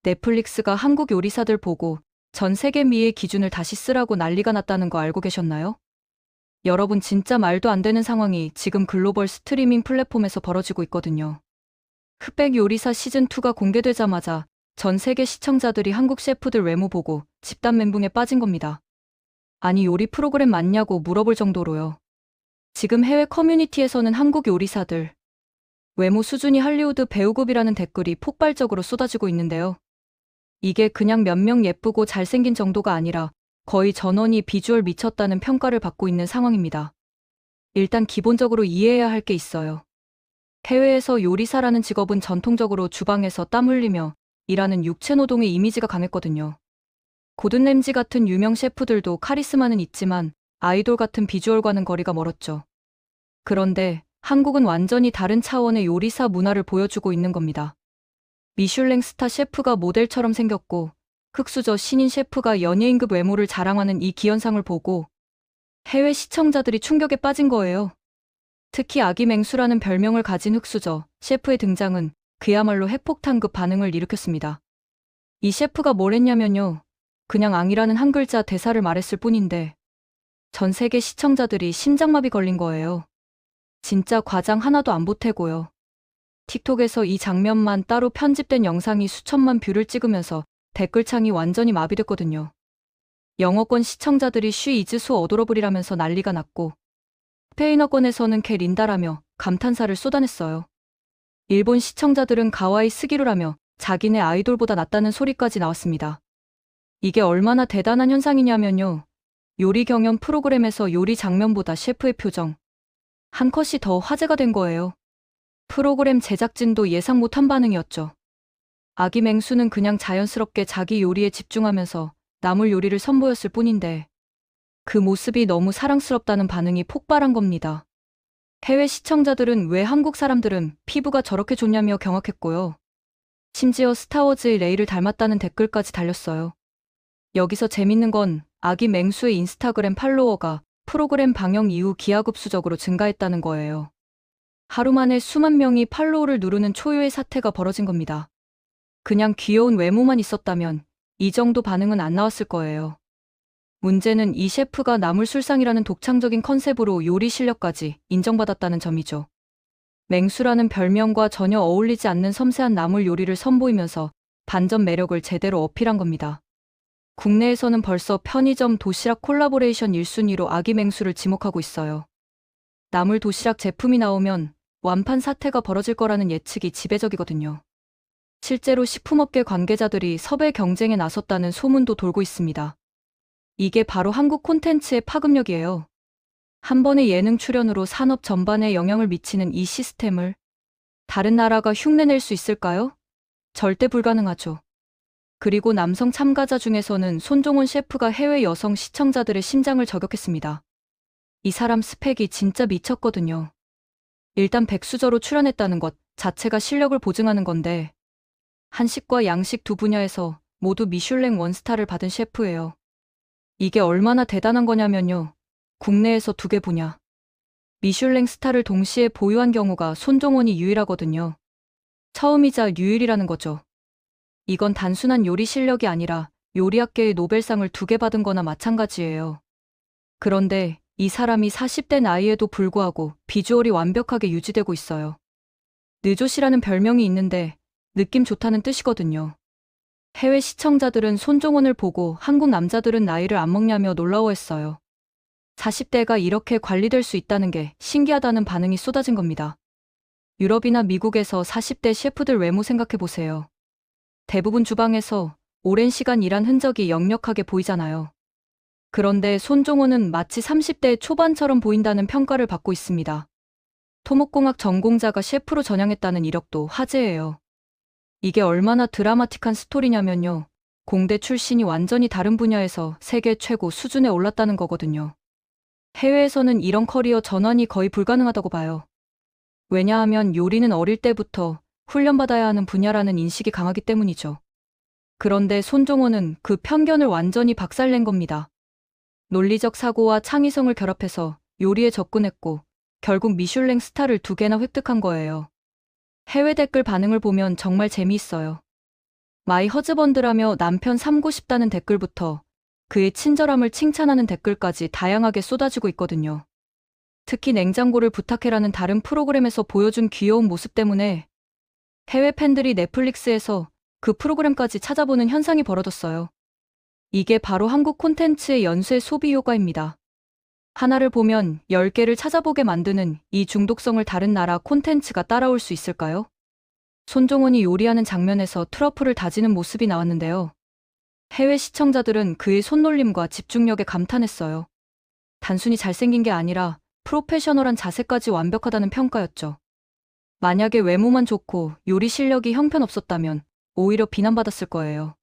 넷플릭스가 한국 요리사들 보고 전 세계 미의 기준을 다시 쓰라고 난리가 났다는 거 알고 계셨나요? 여러분, 진짜 말도 안 되는 상황이 지금 글로벌 스트리밍 플랫폼에서 벌어지고 있거든요. 흑백 요리사 시즌2가 공개되자마자 전 세계 시청자들이 한국 셰프들 외모 보고 집단 멘붕에 빠진 겁니다. 아니, 요리 프로그램 맞냐고 물어볼 정도로요. 지금 해외 커뮤니티에서는 한국 요리사들 외모 수준이 할리우드 배우급이라는 댓글이 폭발적으로 쏟아지고 있는데요. 이게 그냥 몇 명 예쁘고 잘생긴 정도가 아니라 거의 전원이 비주얼 미쳤다는 평가를 받고 있는 상황입니다. 일단 기본적으로 이해해야 할 게 있어요. 해외에서 요리사라는 직업은 전통적으로 주방에서 땀 흘리며 일하는 육체노동의 이미지가 강했거든요. 고든 램지 같은 유명 셰프들도 카리스마는 있지만 아이돌 같은 비주얼과는 거리가 멀었죠. 그런데 한국은 완전히 다른 차원의 요리사 문화를 보여주고 있는 겁니다. 미슐랭 스타 셰프가 모델처럼 생겼고 흑수저 신인 셰프가 연예인급 외모를 자랑하는 이 기현상을 보고 해외 시청자들이 충격에 빠진 거예요. 특히 아기 맹수라는 별명을 가진 흑수저 셰프의 등장은 그야말로 핵폭탄급 반응을 일으켰습니다. 이 셰프가 뭘 했냐면요. 그냥 앙이라는 한 글자 대사를 말했을 뿐인데 전 세계 시청자들이 심장마비 걸린 거예요. 진짜 과장 하나도 안 보태고요. 틱톡에서 이 장면만 따로 편집된 영상이 수천만 뷰를 찍으면서 댓글창이 완전히 마비됐거든요. 영어권 시청자들이 쉬 이즈수 어도러블이라면서 난리가 났고 스페인어권에서는 캐 린다라며 감탄사를 쏟아냈어요. 일본 시청자들은 가와이 스기루라며 자기네 아이돌보다 낫다는 소리까지 나왔습니다. 이게 얼마나 대단한 현상이냐면요. 요리 경연 프로그램에서 요리 장면보다 셰프의 표정 한 컷이 더 화제가 된 거예요. 프로그램 제작진도 예상 못한 반응이었죠. 아기 맹수는 그냥 자연스럽게 자기 요리에 집중하면서 나물 요리를 선보였을 뿐인데 그 모습이 너무 사랑스럽다는 반응이 폭발한 겁니다. 해외 시청자들은 왜 한국 사람들은 피부가 저렇게 좋냐며 경악했고요. 심지어 스타워즈의 레이를 닮았다는 댓글까지 달렸어요. 여기서 재밌는 건 아기 맹수의 인스타그램 팔로워가 프로그램 방영 이후 기하급수적으로 증가했다는 거예요. 하루 만에 수만 명이 팔로우를 누르는 초유의 사태가 벌어진 겁니다. 그냥 귀여운 외모만 있었다면 이 정도 반응은 안 나왔을 거예요. 문제는 이 셰프가 나물술상이라는 독창적인 컨셉으로 요리 실력까지 인정받았다는 점이죠. 맹수라는 별명과 전혀 어울리지 않는 섬세한 나물 요리를 선보이면서 반전 매력을 제대로 어필한 겁니다. 국내에서는 벌써 편의점 도시락 콜라보레이션 1순위로 아기 맹수를 지목하고 있어요. 나물 도시락 제품이 나오면 완판 사태가 벌어질 거라는 예측이 지배적이거든요. 실제로 식품업계 관계자들이 섭외 경쟁에 나섰다는 소문도 돌고 있습니다. 이게 바로 한국 콘텐츠의 파급력이에요. 한 번의 예능 출연으로 산업 전반에 영향을 미치는 이 시스템을 다른 나라가 흉내낼 수 있을까요? 절대 불가능하죠. 그리고 남성 참가자 중에서는 손종원 셰프가 해외 여성 시청자들의 심장을 저격했습니다. 이 사람 스펙이 진짜 미쳤거든요. 일단 백수저로 출연했다는 것 자체가 실력을 보증하는 건데 한식과 양식 두 분야에서 모두 미슐랭 원스타를 받은 셰프예요. 이게 얼마나 대단한 거냐면요. 국내에서 2개 분야 미슐랭 스타를 동시에 보유한 경우가 손종원이 유일하거든요. 처음이자 유일이라는 거죠. 이건 단순한 요리 실력이 아니라 요리학계의 노벨상을 2개 받은 거나 마찬가지예요. 그런데 이 사람이 40대 나이에도 불구하고 비주얼이 완벽하게 유지되고 있어요. 느조시라는 별명이 있는데 느낌 좋다는 뜻이거든요. 해외 시청자들은 손종원을 보고 한국 남자들은 나이를 안 먹냐며 놀라워했어요. 40대가 이렇게 관리될 수 있다는 게 신기하다는 반응이 쏟아진 겁니다. 유럽이나 미국에서 40대 셰프들 외모 생각해보세요. 대부분 주방에서 오랜 시간 일한 흔적이 역력하게 보이잖아요. 그런데 손종원은 마치 30대 초반처럼 보인다는 평가를 받고 있습니다. 토목공학 전공자가 셰프로 전향했다는 이력도 화제예요. 이게 얼마나 드라마틱한 스토리냐면요. 공대 출신이 완전히 다른 분야에서 세계 최고 수준에 올랐다는 거거든요. 해외에서는 이런 커리어 전환이 거의 불가능하다고 봐요. 왜냐하면 요리는 어릴 때부터 훈련받아야 하는 분야라는 인식이 강하기 때문이죠. 그런데 손종원은 그 편견을 완전히 박살낸 겁니다. 논리적 사고와 창의성을 결합해서 요리에 접근했고 결국 미슐랭 스타를 2개나 획득한 거예요. 해외 댓글 반응을 보면 정말 재미있어요. 마이 허즈번드라며 남편 삼고 싶다는 댓글부터 그의 친절함을 칭찬하는 댓글까지 다양하게 쏟아지고 있거든요. 특히 냉장고를 부탁해라는 다른 프로그램에서 보여준 귀여운 모습 때문에 해외 팬들이 넷플릭스에서 그 프로그램까지 찾아보는 현상이 벌어졌어요. 이게 바로 한국 콘텐츠의 연쇄 소비 효과입니다. 하나를 보면 10개를 찾아보게 만드는 이 중독성을 다른 나라 콘텐츠가 따라올 수 있을까요? 손종원이 요리하는 장면에서 트러플을 다지는 모습이 나왔는데요. 해외 시청자들은 그의 손놀림과 집중력에 감탄했어요. 단순히 잘생긴 게 아니라 프로페셔널한 자세까지 완벽하다는 평가였죠. 만약에 외모만 좋고 요리 실력이 형편없었다면 오히려 비난받았을 거예요.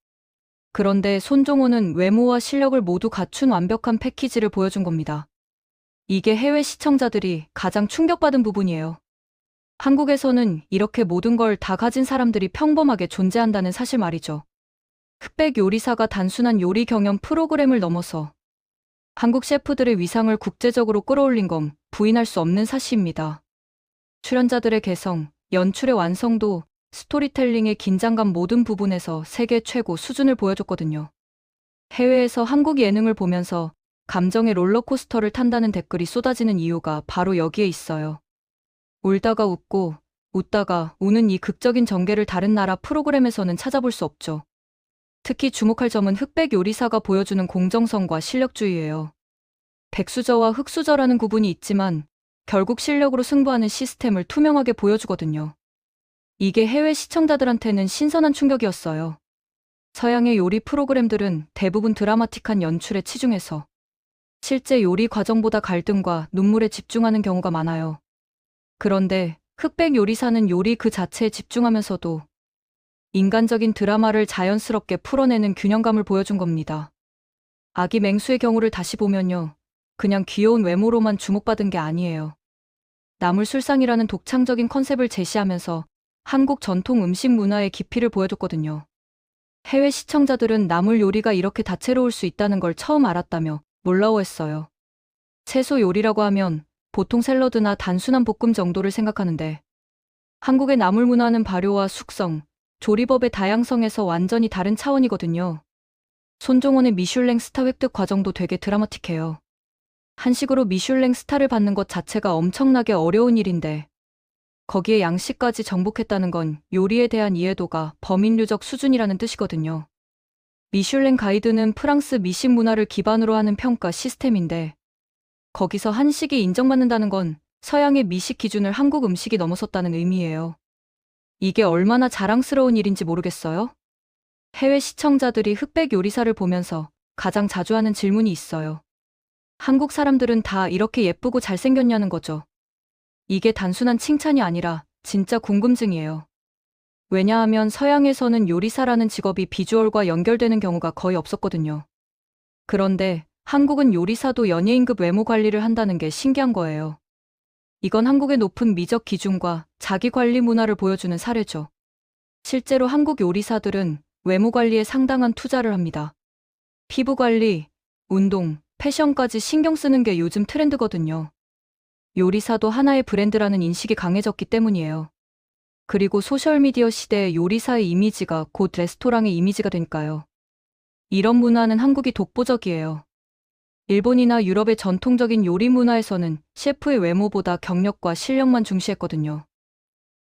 그런데 손종호는 외모와 실력을 모두 갖춘 완벽한 패키지를 보여준 겁니다. 이게 해외 시청자들이 가장 충격받은 부분이에요. 한국에서는 이렇게 모든 걸 다 가진 사람들이 평범하게 존재한다는 사실 말이죠. 흑백 요리사가 단순한 요리 경연 프로그램을 넘어서 한국 셰프들의 위상을 국제적으로 끌어올린 건 부인할 수 없는 사실입니다. 출연자들의 개성, 연출의 완성도, 스토리텔링의 긴장감 모든 부분에서 세계 최고 수준을 보여줬거든요. 해외에서 한국 예능을 보면서 감정의 롤러코스터를 탄다는 댓글이 쏟아지는 이유가 바로 여기에 있어요. 울다가 웃고, 웃다가 우는 이 극적인 전개를 다른 나라 프로그램에서는 찾아볼 수 없죠. 특히 주목할 점은 흑백 요리사가 보여주는 공정성과 실력주의예요. 백수저와 흑수저라는 구분이 있지만 결국 실력으로 승부하는 시스템을 투명하게 보여주거든요. 이게 해외 시청자들한테는 신선한 충격이었어요. 서양의 요리 프로그램들은 대부분 드라마틱한 연출에 치중해서 실제 요리 과정보다 갈등과 눈물에 집중하는 경우가 많아요. 그런데 흑백 요리사는 요리 그 자체에 집중하면서도 인간적인 드라마를 자연스럽게 풀어내는 균형감을 보여준 겁니다. 아기 맹수의 경우를 다시 보면요. 그냥 귀여운 외모로만 주목받은 게 아니에요. 나물술상이라는 독창적인 컨셉을 제시하면서 한국 전통 음식 문화의 깊이를 보여줬거든요. 해외 시청자들은 나물 요리가 이렇게 다채로울 수 있다는 걸 처음 알았다며 놀라워했어요. 채소 요리라고 하면 보통 샐러드나 단순한 볶음 정도를 생각하는데 한국의 나물 문화는 발효와 숙성, 조리법의 다양성에서 완전히 다른 차원이거든요. 손종원의 미슐랭 스타 획득 과정도 되게 드라마틱해요. 한식으로 미슐랭 스타를 받는 것 자체가 엄청나게 어려운 일인데 거기에 양식까지 정복했다는 건 요리에 대한 이해도가 범인류적 수준이라는 뜻이거든요. 미슐랭 가이드는 프랑스 미식 문화를 기반으로 하는 평가 시스템인데 거기서 한식이 인정받는다는 건 서양의 미식 기준을 한국 음식이 넘어섰다는 의미예요. 이게 얼마나 자랑스러운 일인지 모르겠어요? 해외 시청자들이 흑백 요리사를 보면서 가장 자주 하는 질문이 있어요. 한국 사람들은 다 이렇게 예쁘고 잘생겼냐는 거죠. 이게 단순한 칭찬이 아니라 진짜 궁금증이에요. 왜냐하면 서양에서는 요리사라는 직업이 비주얼과 연결되는 경우가 거의 없었거든요. 그런데 한국은 요리사도 연예인급 외모 관리를 한다는 게 신기한 거예요. 이건 한국의 높은 미적 기준과 자기 관리 문화를 보여주는 사례죠. 실제로 한국 요리사들은 외모 관리에 상당한 투자를 합니다. 피부 관리, 운동, 패션까지 신경 쓰는 게 요즘 트렌드거든요. 요리사도 하나의 브랜드라는 인식이 강해졌기 때문이에요. 그리고 소셜미디어 시대의 요리사의 이미지가 곧 레스토랑의 이미지가 되니까요. 이런 문화는 한국이 독보적이에요. 일본이나 유럽의 전통적인 요리 문화에서는 셰프의 외모보다 경력과 실력만 중시했거든요.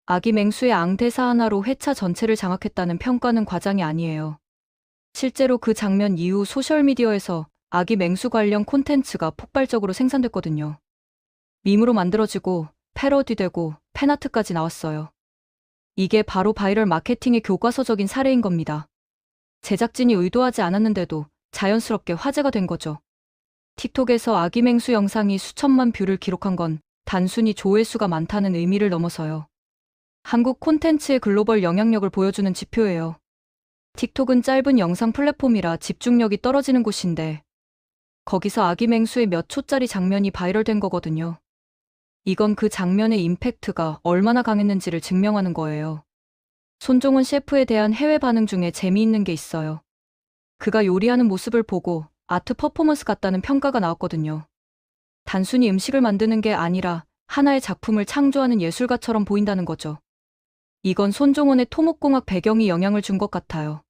아기 맹수의 앙대사 하나로 회차 전체를 장악했다는 평가는 과장이 아니에요. 실제로 그 장면 이후 소셜미디어에서 아기 맹수 관련 콘텐츠가 폭발적으로 생산됐거든요. 밈으로 만들어지고 패러디되고 팬아트까지 나왔어요. 이게 바로 바이럴 마케팅의 교과서적인 사례인 겁니다. 제작진이 의도하지 않았는데도 자연스럽게 화제가 된 거죠. 틱톡에서 아기 맹수 영상이 수천만 뷰를 기록한 건 단순히 조회수가 많다는 의미를 넘어서요. 한국 콘텐츠의 글로벌 영향력을 보여주는 지표예요. 틱톡은 짧은 영상 플랫폼이라 집중력이 떨어지는 곳인데 거기서 아기 맹수의 몇 초짜리 장면이 바이럴된 거거든요. 이건 그 장면의 임팩트가 얼마나 강했는지를 증명하는 거예요. 손종원 셰프에 대한 해외 반응 중에 재미있는 게 있어요. 그가 요리하는 모습을 보고 아트 퍼포먼스 같다는 평가가 나왔거든요. 단순히 음식을 만드는 게 아니라 하나의 작품을 창조하는 예술가처럼 보인다는 거죠. 이건 손종원의 토목공학 배경이 영향을 준 것 같아요.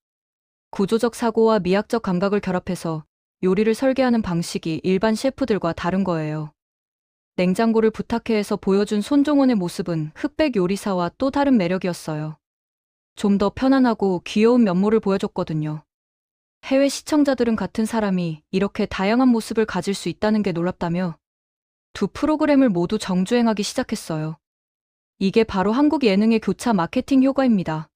구조적 사고와 미학적 감각을 결합해서 요리를 설계하는 방식이 일반 셰프들과 다른 거예요. 냉장고를 부탁해 해서 보여준 손종원의 모습은 흑백 요리사와 또 다른 매력이었어요. 좀 더 편안하고 귀여운 면모를 보여줬거든요. 해외 시청자들은 같은 사람이 이렇게 다양한 모습을 가질 수 있다는 게 놀랍다며 두 프로그램을 모두 정주행하기 시작했어요. 이게 바로 한국 예능의 교차 마케팅 효과입니다.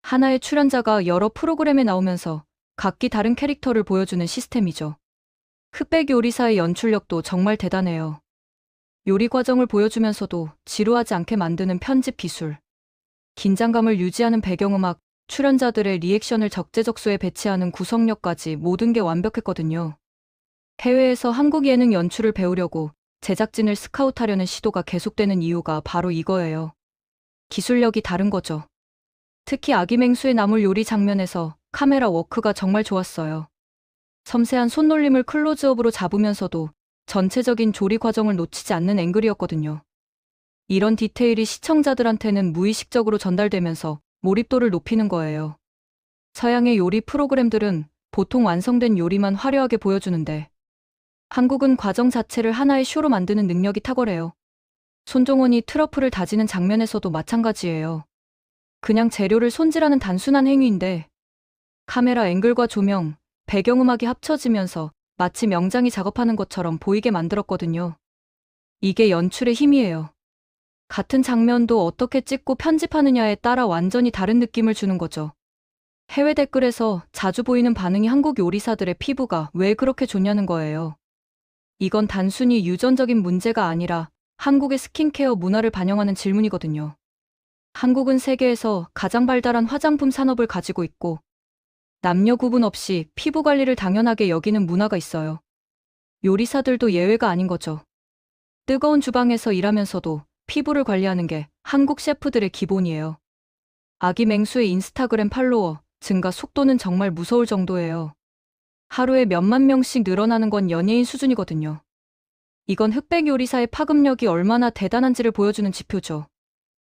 하나의 출연자가 여러 프로그램에 나오면서 각기 다른 캐릭터를 보여주는 시스템이죠. 흑백 요리사의 연출력도 정말 대단해요. 요리 과정을 보여주면서도 지루하지 않게 만드는 편집 기술, 긴장감을 유지하는 배경음악, 출연자들의 리액션을 적재적소에 배치하는 구성력까지 모든 게 완벽했거든요. 해외에서 한국 예능 연출을 배우려고 제작진을 스카우트하려는 시도가 계속되는 이유가 바로 이거예요. 기술력이 다른 거죠. 특히 아기맹수의 나물 요리 장면에서 카메라 워크가 정말 좋았어요. 섬세한 손놀림을 클로즈업으로 잡으면서도 전체적인 조리 과정을 놓치지 않는 앵글이었거든요. 이런 디테일이 시청자들한테는 무의식적으로 전달되면서 몰입도를 높이는 거예요. 서양의 요리 프로그램들은 보통 완성된 요리만 화려하게 보여주는데 한국은 과정 자체를 하나의 쇼로 만드는 능력이 탁월해요. 손종원이 트러플을 다지는 장면에서도 마찬가지예요. 그냥 재료를 손질하는 단순한 행위인데 카메라 앵글과 조명, 배경음악이 합쳐지면서 마치 명장이 작업하는 것처럼 보이게 만들었거든요. 이게 연출의 힘이에요. 같은 장면도 어떻게 찍고 편집하느냐에 따라 완전히 다른 느낌을 주는 거죠. 해외 댓글에서 자주 보이는 반응이 한국 요리사들의 피부가 왜 그렇게 좋냐는 거예요. 이건 단순히 유전적인 문제가 아니라 한국의 스킨케어 문화를 반영하는 질문이거든요. 한국은 세계에서 가장 발달한 화장품 산업을 가지고 있고 남녀 구분 없이 피부 관리를 당연하게 여기는 문화가 있어요. 요리사들도 예외가 아닌 거죠. 뜨거운 주방에서 일하면서도 피부를 관리하는 게 한국 셰프들의 기본이에요. 아기 맹수의 인스타그램 팔로워 증가 속도는 정말 무서울 정도예요. 하루에 몇만 명씩 늘어나는 건 연예인 수준이거든요. 이건 흑백 요리사의 파급력이 얼마나 대단한지를 보여주는 지표죠.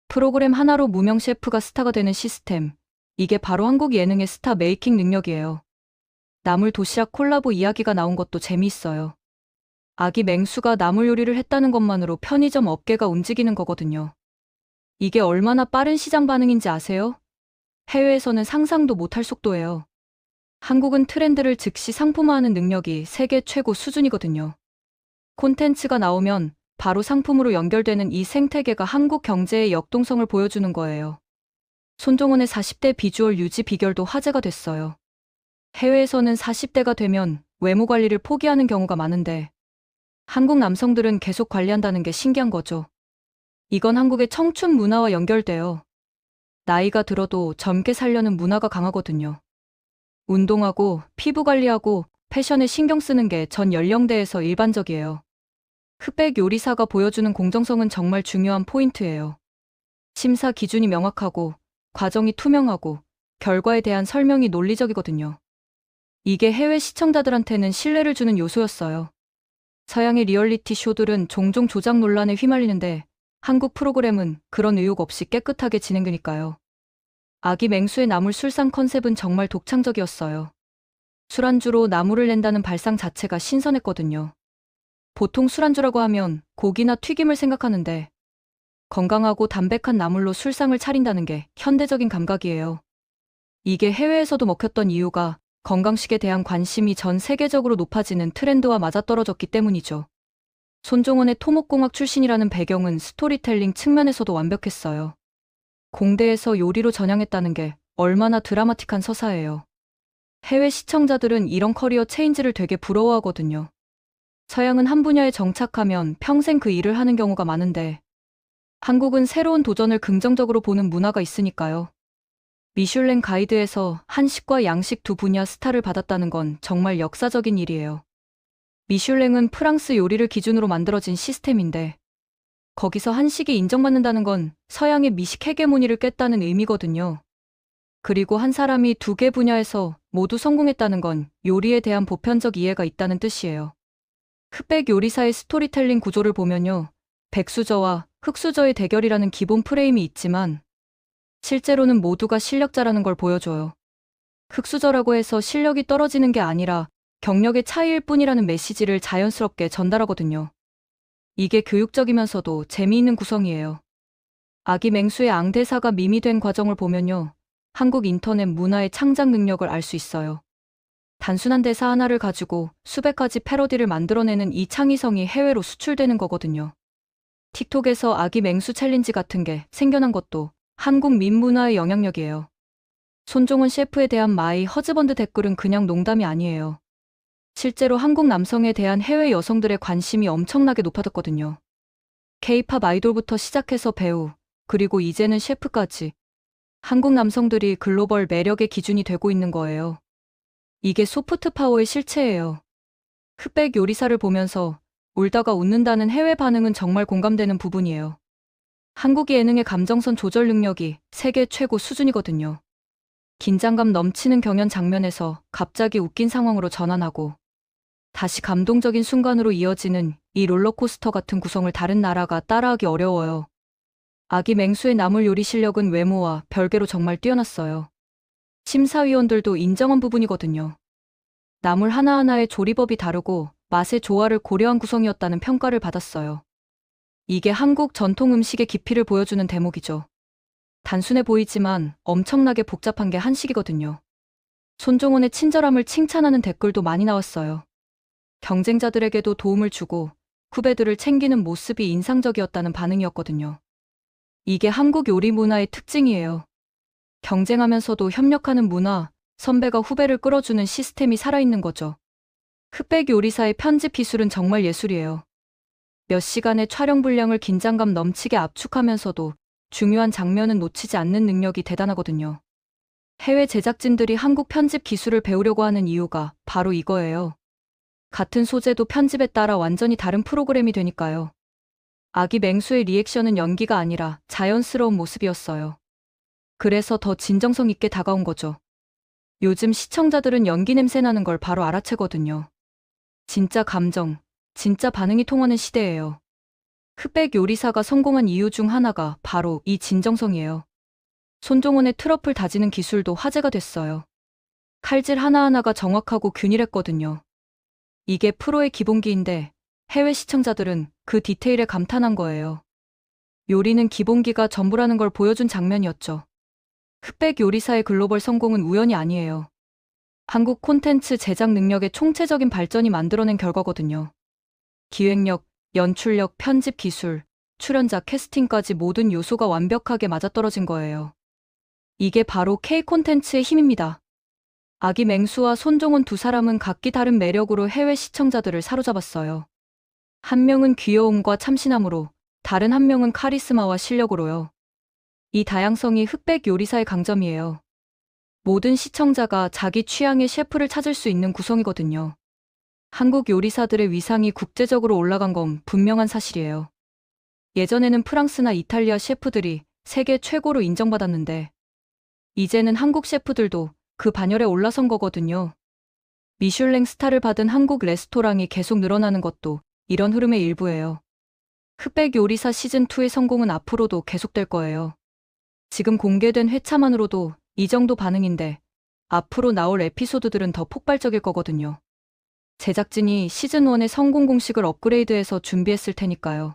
프로그램 하나로 무명 셰프가 스타가 되는 시스템. 이게 바로 한국 예능의 스타 메이킹 능력이에요. 나물 도시락 콜라보 이야기가 나온 것도 재미있어요. 아기 맹수가 나물 요리를 했다는 것만으로 편의점 업계가 움직이는 거거든요. 이게 얼마나 빠른 시장 반응인지 아세요? 해외에서는 상상도 못할 속도예요. 한국은 트렌드를 즉시 상품화하는 능력이 세계 최고 수준이거든요. 콘텐츠가 나오면 바로 상품으로 연결되는 이 생태계가 한국 경제의 역동성을 보여주는 거예요. 손종원의 40대 비주얼 유지 비결도 화제가 됐어요. 해외에서는 40대가 되면 외모 관리를 포기하는 경우가 많은데 한국 남성들은 계속 관리한다는 게 신기한 거죠. 이건 한국의 청춘 문화와 연결돼요. 나이가 들어도 젊게 살려는 문화가 강하거든요. 운동하고 피부 관리하고 패션에 신경 쓰는 게 전 연령대에서 일반적이에요. 흑백 요리사가 보여주는 공정성은 정말 중요한 포인트예요. 심사 기준이 명확하고 과정이 투명하고 결과에 대한 설명이 논리적이거든요. 이게 해외 시청자들한테는 신뢰를 주는 요소였어요. 서양의 리얼리티 쇼들은 종종 조작 논란에 휘말리는데 한국 프로그램은 그런 의혹 없이 깨끗하게 진행되니까요. 아기 맹수의 나물 술상 컨셉은 정말 독창적이었어요. 술안주로 나물을 낸다는 발상 자체가 신선했거든요. 보통 술안주라고 하면 고기나 튀김을 생각하는데 건강하고 담백한 나물로 술상을 차린다는 게 현대적인 감각이에요. 이게 해외에서도 먹혔던 이유가 건강식에 대한 관심이 전 세계적으로 높아지는 트렌드와 맞아떨어졌기 때문이죠. 손종원의 토목공학 출신이라는 배경은 스토리텔링 측면에서도 완벽했어요. 공대에서 요리로 전향했다는 게 얼마나 드라마틱한 서사예요. 해외 시청자들은 이런 커리어 체인지를 되게 부러워하거든요. 서양은 한 분야에 정착하면 평생 그 일을 하는 경우가 많은데 한국은 새로운 도전을 긍정적으로 보는 문화가 있으니까요. 미슐랭 가이드에서 한식과 양식 두 분야 스타를 받았다는 건 정말 역사적인 일이에요. 미슐랭은 프랑스 요리를 기준으로 만들어진 시스템인데 거기서 한식이 인정받는다는 건 서양의 미식 헤게모니를 깼다는 의미거든요. 그리고 한 사람이 두 개 분야에서 모두 성공했다는 건 요리에 대한 보편적 이해가 있다는 뜻이에요. 흑백 요리사의 스토리텔링 구조를 보면요. 백수저와 흑수저의 대결이라는 기본 프레임이 있지만 실제로는 모두가 실력자라는 걸 보여줘요. 흙수저라고 해서 실력이 떨어지는 게 아니라 경력의 차이일 뿐이라는 메시지를 자연스럽게 전달하거든요. 이게 교육적이면서도 재미있는 구성이에요. 아기 맹수의 앙대사가 밈이 된 과정을 보면요. 한국 인터넷 문화의 창작 능력을 알 수 있어요. 단순한 대사 하나를 가지고 수백 가지 패러디를 만들어내는 이 창의성이 해외로 수출되는 거거든요. 틱톡에서 아기 맹수 챌린지 같은 게 생겨난 것도 한국 밈 문화의 영향력이에요. 손종원 셰프에 대한 마이 허즈번드 댓글은 그냥 농담이 아니에요. 실제로 한국 남성에 대한 해외 여성들의 관심이 엄청나게 높아졌거든요. K-팝 아이돌부터 시작해서 배우, 그리고 이제는 셰프까지 한국 남성들이 글로벌 매력의 기준이 되고 있는 거예요. 이게 소프트 파워의 실체예요. 흑백 요리사를 보면서 울다가 웃는다는 해외 반응은 정말 공감되는 부분이에요. 한국 예능의 감정선 조절 능력이 세계 최고 수준이거든요. 긴장감 넘치는 경연 장면에서 갑자기 웃긴 상황으로 전환하고 다시 감동적인 순간으로 이어지는 이 롤러코스터 같은 구성을 다른 나라가 따라하기 어려워요. 아기 맹수의 나물 요리 실력은 외모와 별개로 정말 뛰어났어요. 심사위원들도 인정한 부분이거든요. 나물 하나하나의 조리법이 다르고 맛의 조화를 고려한 구성이었다는 평가를 받았어요. 이게 한국 전통 음식의 깊이를 보여주는 대목이죠. 단순해 보이지만 엄청나게 복잡한 게 한식이거든요. 손종원의 친절함을 칭찬하는 댓글도 많이 나왔어요. 경쟁자들에게도 도움을 주고 후배들을 챙기는 모습이 인상적이었다는 반응이었거든요. 이게 한국 요리 문화의 특징이에요. 경쟁하면서도 협력하는 문화, 선배가 후배를 끌어주는 시스템이 살아있는 거죠. 흑백 요리사의 편집 기술은 정말 예술이에요. 몇 시간의 촬영 분량을 긴장감 넘치게 압축하면서도 중요한 장면은 놓치지 않는 능력이 대단하거든요. 해외 제작진들이 한국 편집 기술을 배우려고 하는 이유가 바로 이거예요. 같은 소재도 편집에 따라 완전히 다른 프로그램이 되니까요. 아기 맹수의 리액션은 연기가 아니라 자연스러운 모습이었어요. 그래서 더 진정성 있게 다가온 거죠. 요즘 시청자들은 연기 냄새 나는 걸 바로 알아채거든요. 진짜 감정, 진짜 반응이 통하는 시대예요. 흑백 요리사가 성공한 이유 중 하나가 바로 이 진정성이에요. 손종원의 트러플 다지는 기술도 화제가 됐어요. 칼질 하나하나가 정확하고 균일했거든요. 이게 프로의 기본기인데 해외 시청자들은 그 디테일에 감탄한 거예요. 요리는 기본기가 전부라는 걸 보여준 장면이었죠. 흑백 요리사의 글로벌 성공은 우연이 아니에요. 한국 콘텐츠 제작 능력의 총체적인 발전이 만들어낸 결과거든요. 기획력, 연출력, 편집 기술, 출연자 캐스팅까지 모든 요소가 완벽하게 맞아떨어진 거예요. 이게 바로 K 콘텐츠의 힘입니다. 아기 맹수와 손종원 두 사람은 각기 다른 매력으로 해외 시청자들을 사로잡았어요. 한 명은 귀여움과 참신함으로, 다른 한 명은 카리스마와 실력으로요. 이 다양성이 흑백 요리사의 강점이에요. 모든 시청자가 자기 취향의 셰프를 찾을 수 있는 구성이거든요. 한국 요리사들의 위상이 국제적으로 올라간 건 분명한 사실이에요. 예전에는 프랑스나 이탈리아 셰프들이 세계 최고로 인정받았는데, 이제는 한국 셰프들도 그 반열에 올라선 거거든요. 미슐랭 스타를 받은 한국 레스토랑이 계속 늘어나는 것도 이런 흐름의 일부예요. 흑백 요리사 시즌2의 성공은 앞으로도 계속될 거예요. 지금 공개된 회차만으로도 이 정도 반응인데 앞으로 나올 에피소드들은 더 폭발적일 거거든요. 제작진이 시즌1의 성공 공식을 업그레이드해서 준비했을 테니까요.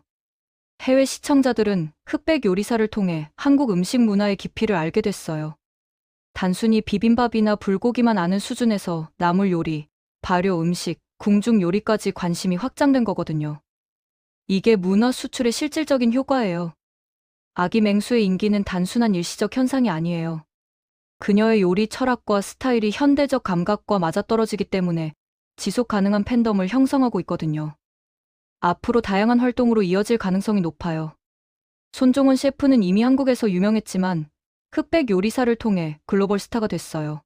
해외 시청자들은 흑백 요리사를 통해 한국 음식 문화의 깊이를 알게 됐어요. 단순히 비빔밥이나 불고기만 아는 수준에서 나물 요리, 발효 음식, 궁중 요리까지 관심이 확장된 거거든요. 이게 문화 수출의 실질적인 효과예요. 아기 맹수의 인기는 단순한 일시적 현상이 아니에요. 그녀의 요리 철학과 스타일이 현대적 감각과 맞아떨어지기 때문에 지속 가능한 팬덤을 형성하고 있거든요. 앞으로 다양한 활동으로 이어질 가능성이 높아요. 손종원 셰프는 이미 한국에서 유명했지만 흑백 요리사를 통해 글로벌 스타가 됐어요.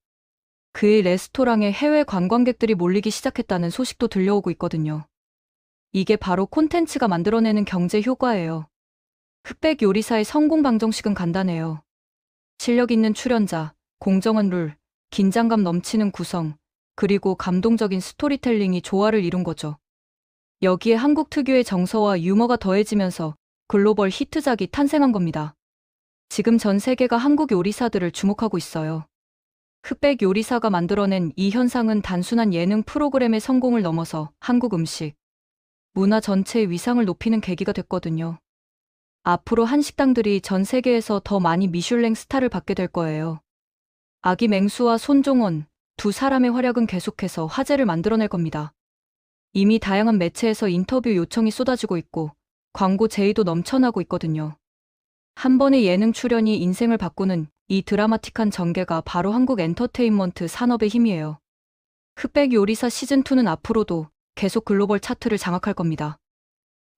그의 레스토랑에 해외 관광객들이 몰리기 시작했다는 소식도 들려오고 있거든요. 이게 바로 콘텐츠가 만들어내는 경제 효과예요. 흑백 요리사의 성공 방정식은 간단해요. 실력 있는 출연자, 공정한 룰, 긴장감 넘치는 구성, 그리고 감동적인 스토리텔링이 조화를 이룬 거죠. 여기에 한국 특유의 정서와 유머가 더해지면서 글로벌 히트작이 탄생한 겁니다. 지금 전 세계가 한국 요리사들을 주목하고 있어요. 흑백 요리사가 만들어낸 이 현상은 단순한 예능 프로그램의 성공을 넘어서 한국 음식, 문화 전체의 위상을 높이는 계기가 됐거든요. 앞으로 한식당들이 전 세계에서 더 많이 미슐랭 스타를 받게 될 거예요. 아기 맹수와 손종원, 두 사람의 활약은 계속해서 화제를 만들어낼 겁니다. 이미 다양한 매체에서 인터뷰 요청이 쏟아지고 있고 광고 제의도 넘쳐나고 있거든요. 한 번의 예능 출연이 인생을 바꾸는 이 드라마틱한 전개가 바로 한국 엔터테인먼트 산업의 힘이에요. 흑백 요리사 시즌2는 앞으로도 계속 글로벌 차트를 장악할 겁니다.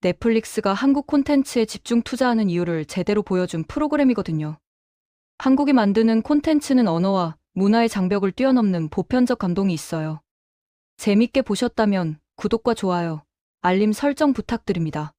넷플릭스가 한국 콘텐츠에 집중 투자하는 이유를 제대로 보여준 프로그램이거든요. 한국이 만드는 콘텐츠는 언어와 문화의 장벽을 뛰어넘는 보편적 감동이 있어요. 재밌게 보셨다면 구독과 좋아요, 알림 설정 부탁드립니다.